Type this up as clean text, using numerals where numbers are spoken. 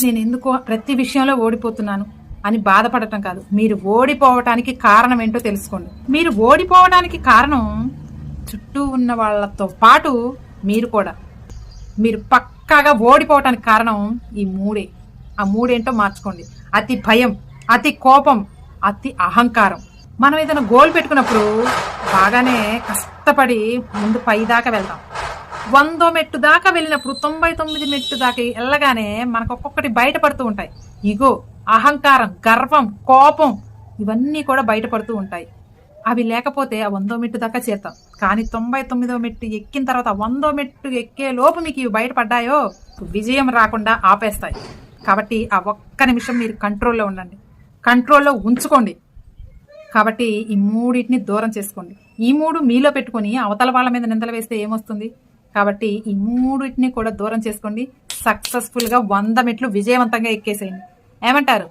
నేను ఎందుకో ప్రతి విషయంలో ఓడిపోతున్నాను అని బాధపడటం కాదు. మీరు ఓడిపోవటానికి కారణం ఏంటో తెలుసుకోండి. మీరు ఓడిపోవడానికి కారణం చుట్టూ ఉన్న వాళ్ళతో పాటు మీరు కూడా. మీరు పక్కాగా ఓడిపోవటానికి కారణం ఈ మూడే. ఆ మూడేంటో మార్చుకోండి. అతి భయం, అతి కోపం, అతి అహంకారం. మనం ఏదైనా గోల్ పెట్టుకున్నప్పుడు బాగానే కష్టపడి ముందు పై దాకా వెళ్తాం. 100 మెట్టు దాకా వెళ్ళినప్పుడు 99 మెట్టు దాకా వెళ్ళగానే మనకు ఒక్కొక్కటి బయటపడుతూ ఉంటాయి. ఇగో, అహంకారం, గర్వం, కోపం ఇవన్నీ కూడా బయటపడుతూ ఉంటాయి. అవి లేకపోతే ఆ 100 మెట్టు దాకా చేరుతాం. కానీ 99వ మెట్టు ఎక్కిన తర్వాత 100 మెట్టు ఎక్కే లోపు మీకు ఇవి బయటపడ్డాయో విజయం రాకుండా ఆపేస్తాయి. కాబట్టి ఆ ఒక్క నిమిషం మీరు కంట్రోల్లో ఉండండి, కంట్రోల్లో ఉంచుకోండి. కాబట్టి ఈ మూడింటిని దూరం చేసుకోండి. ఈ మూడు మీలో పెట్టుకుని అవతల వాళ్ళ మీద నిందలు వేస్తే ఏమొస్తుంది? కాబట్టి ఈ మూడింటిని కూడా దూరం చేసుకోండి. సక్సెస్ఫుల్గా 100 మెట్లు విజయవంతంగా ఎక్కేసేయండి. ఏమంటారు?